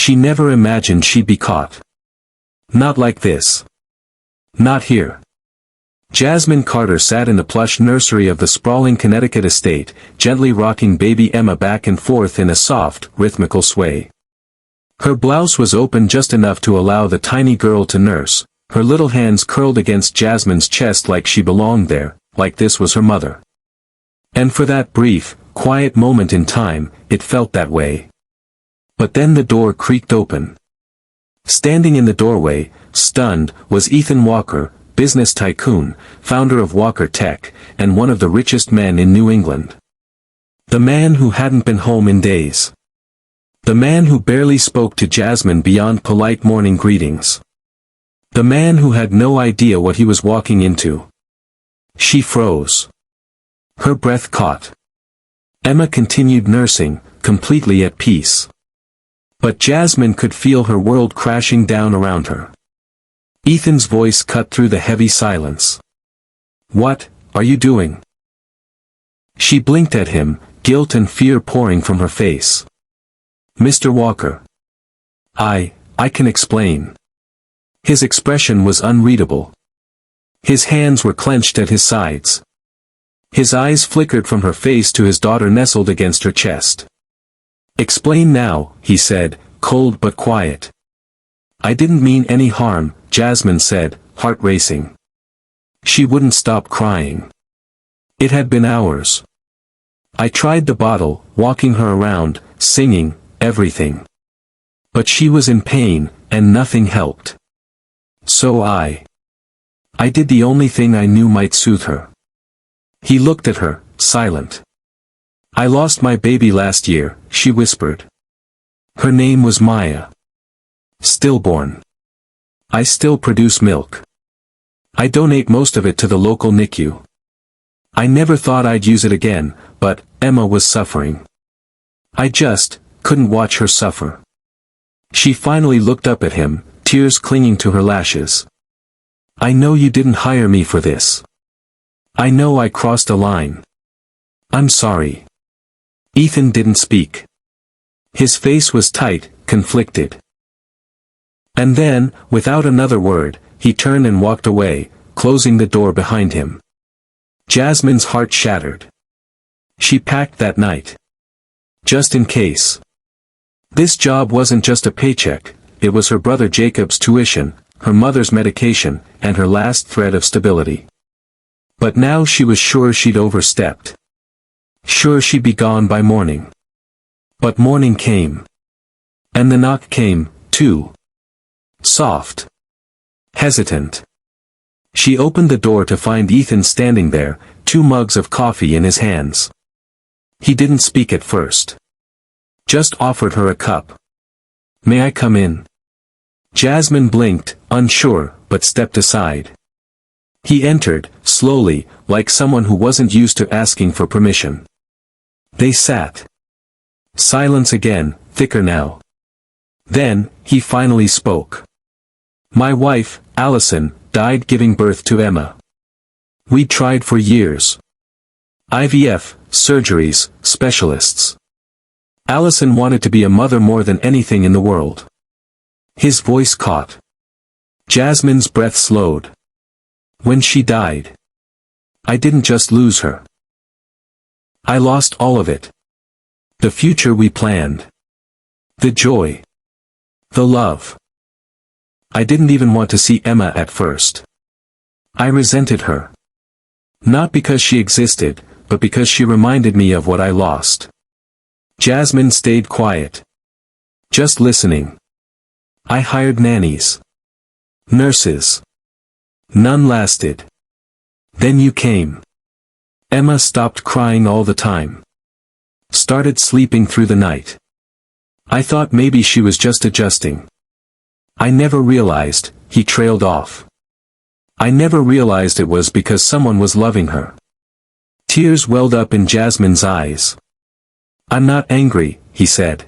She never imagined she'd be caught. Not like this. Not here. Jasmine Carter sat in the plush nursery of the sprawling Connecticut estate, gently rocking baby Emma back and forth in a soft, rhythmical sway. Her blouse was open just enough to allow the tiny girl to nurse, her little hands curled against Jasmine's chest like she belonged there, like this was her mother. And for that brief, quiet moment in time, it felt that way. But then the door creaked open. Standing in the doorway, stunned, was Ethan Walker, business tycoon, founder of Walker Tech, and one of the richest men in New England. The man who hadn't been home in days. The man who barely spoke to Jasmine beyond polite morning greetings. The man who had no idea what he was walking into. She froze. Her breath caught. Emma continued nursing, completely at peace. But Jasmine could feel her world crashing down around her. Ethan's voice cut through the heavy silence. "What are you doing?" She blinked at him, guilt and fear pouring from her face. "Mr. Walker. I can explain." His expression was unreadable. His hands were clenched at his sides. His eyes flickered from her face to his daughter nestled against her chest. "Explain now," he said, cold but quiet. "I didn't mean any harm," Jasmine said, heart racing. She wouldn't stop crying. It had been hours. "I tried the bottle, walking her around, singing, everything. But she was in pain, and nothing helped. So I did the only thing I knew might soothe her." He looked at her, silent. "I lost my baby last year," she whispered. "Her name was Maya. Stillborn. I still produce milk. I donate most of it to the local NICU. I never thought I'd use it again, but Emma was suffering. I just couldn't watch her suffer." She finally looked up at him, tears clinging to her lashes. "I know you didn't hire me for this. I know I crossed a line. I'm sorry." Ethan didn't speak. His face was tight, conflicted. And then, without another word, he turned and walked away, closing the door behind him. Jasmine's heart shattered. She packed that night. Just in case. This job wasn't just a paycheck, it was her brother Jacob's tuition, her mother's medication, and her last thread of stability. But now she was sure she'd overstepped. Sure she'd be gone by morning. But morning came. And the knock came, too. Soft. Hesitant. She opened the door to find Ethan standing there, 2 mugs of coffee in his hands. He didn't speak at first. Just offered her a cup. "May I come in?" Jasmine blinked, unsure, but stepped aside. He entered, slowly, like someone who wasn't used to asking for permission. They sat. Silence again, thicker now. Then, he finally spoke. "My wife, Allison, died giving birth to Emma. We tried for years. IVF, surgeries, specialists. Allison wanted to be a mother more than anything in the world." His voice caught. Jasmine's breath slowed. "When she died, I didn't just lose her. I lost all of it. The future we planned. The joy. The love. I didn't even want to see Emma at first. I resented her. Not because she existed, but because she reminded me of what I lost." Jasmine stayed quiet. Just listening. "I hired nannies. Nurses. None lasted. Then you came. Emma stopped crying all the time. Started sleeping through the night. I thought maybe she was just adjusting. I never realized," he trailed off. "I never realized it was because someone was loving her." Tears welled up in Jasmine's eyes. "I'm not angry," he said.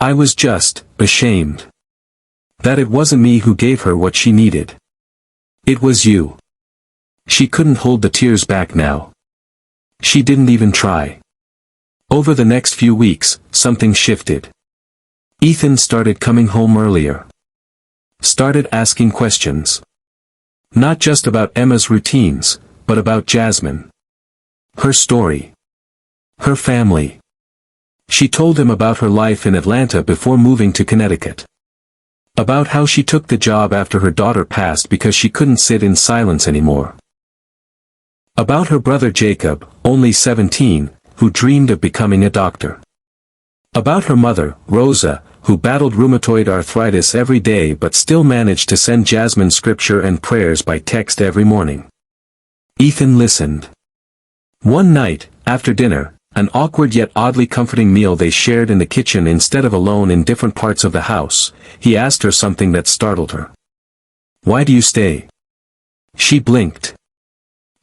"I was just ashamed. That it wasn't me who gave her what she needed. It was you." She couldn't hold the tears back now. She didn't even try. Over the next few weeks, something shifted. Ethan started coming home earlier. Started asking questions. Not just about Emma's routines, but about Jasmine. Her story. Her family. She told him about her life in Atlanta before moving to Connecticut. About how she took the job after her daughter passed because she couldn't sit in silence anymore. About her brother Jacob, only 17, who dreamed of becoming a doctor. About her mother, Rosa, who battled rheumatoid arthritis every day but still managed to send Jasmine scripture and prayers by text every morning. Ethan listened. One night, after dinner, an awkward yet oddly comforting meal they shared in the kitchen instead of alone in different parts of the house, he asked her something that startled her. "Why do you stay?" She blinked.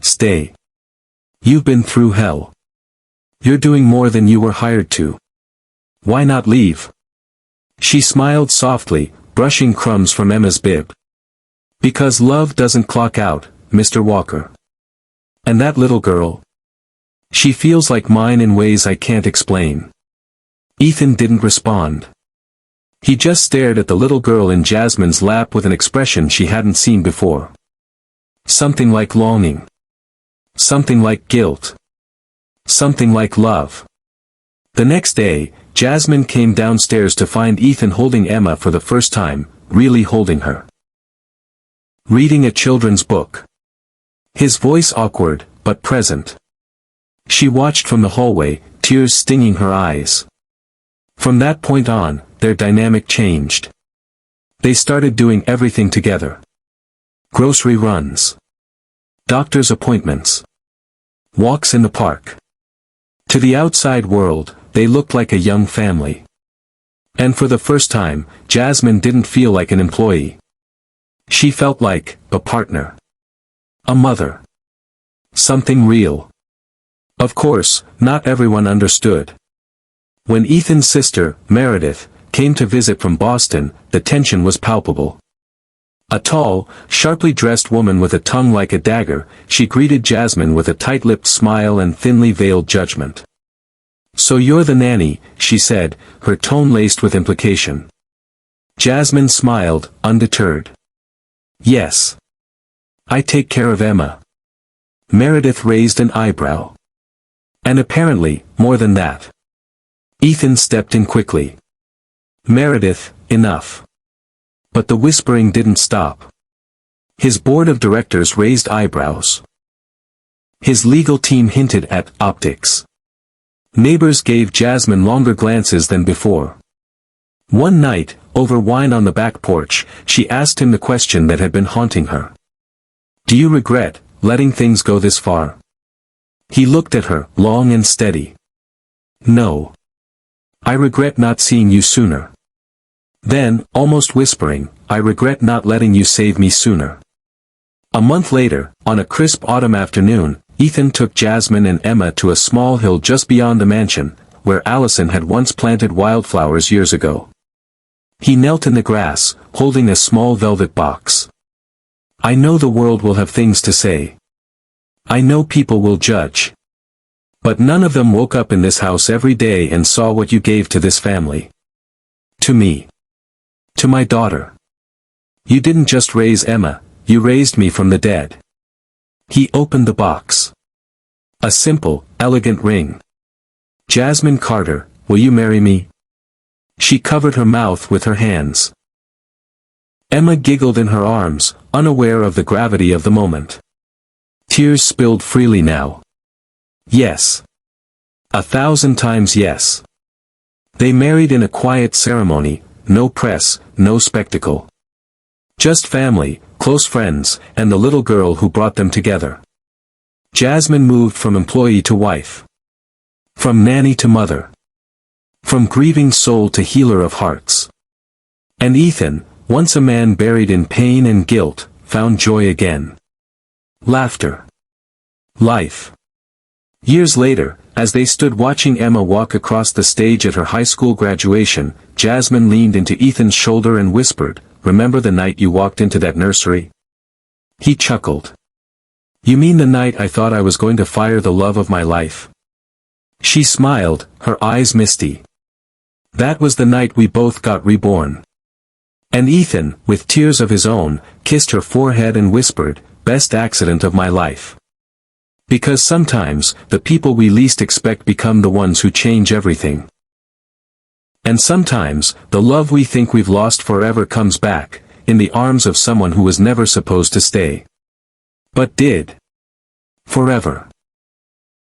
"Stay. You've been through hell. You're doing more than you were hired to. Why not leave?" She smiled softly, brushing crumbs from Emma's bib. "Because love doesn't clock out, Mr. Walker. And that little girl? She feels like mine in ways I can't explain." Ethan didn't respond. He just stared at the little girl in Jasmine's lap with an expression she hadn't seen before. Something like longing. Something like guilt. Something like love. The next day, Jasmine came downstairs to find Ethan holding Emma for the first time, really holding her. Reading a children's book. His voice awkward, but present. She watched from the hallway, tears stinging her eyes. From that point on, their dynamic changed. They started doing everything together. Grocery runs. Doctor's appointments. Walks in the park. To the outside world, they looked like a young family. And for the first time, Jasmine didn't feel like an employee. She felt like a partner. A mother. Something real. Of course, not everyone understood. When Ethan's sister, Meredith, came to visit from Boston, the tension was palpable. A tall, sharply dressed woman with a tongue like a dagger, she greeted Jasmine with a tight-lipped smile and thinly veiled judgment. "So you're the nanny," she said, her tone laced with implication. Jasmine smiled, undeterred. "Yes. I take care of Emma." Meredith raised an eyebrow. "And apparently, more than that." Ethan stepped in quickly. "Meredith, enough." But the whispering didn't stop. His board of directors raised eyebrows. His legal team hinted at optics. Neighbors gave Jasmine longer glances than before. One night, over wine on the back porch, she asked him the question that had been haunting her. "Do you regret letting things go this far?" He looked at her, long and steady. "No. I regret not seeing you sooner." Then, almost whispering, "I regret not letting you save me sooner." A month later, on a crisp autumn afternoon, Ethan took Jasmine and Emma to a small hill just beyond the mansion, where Allison had once planted wildflowers years ago. He knelt in the grass, holding a small velvet box. "I know the world will have things to say. I know people will judge. But none of them woke up in this house every day and saw what you gave to this family. To me. To my daughter. You didn't just raise Emma, you raised me from the dead." He opened the box. A simple, elegant ring. "Jasmine Carter, will you marry me?" She covered her mouth with her hands. Emma giggled in her arms, unaware of the gravity of the moment. Tears spilled freely now. Yes. 1,000 times yes. They married in a quiet ceremony, no press, no spectacle. Just family, close friends, and the little girl who brought them together. Jasmine moved from employee to wife. From nanny to mother. From grieving soul to healer of hearts. And Ethan, once a man buried in pain and guilt, found joy again. Laughter. Life. Years later, as they stood watching Emma walk across the stage at her high school graduation, Jasmine leaned into Ethan's shoulder and whispered, "Remember the night you walked into that nursery?" He chuckled. "You mean the night I thought I was going to fire the love of my life?" She smiled, her eyes misty. That was the night we both got reborn. And Ethan, with tears of his own, kissed her forehead and whispered, "Best accident of my life." Because sometimes, the people we least expect become the ones who change everything. And sometimes, the love we think we've lost forever comes back, in the arms of someone who was never supposed to stay. But did. Forever.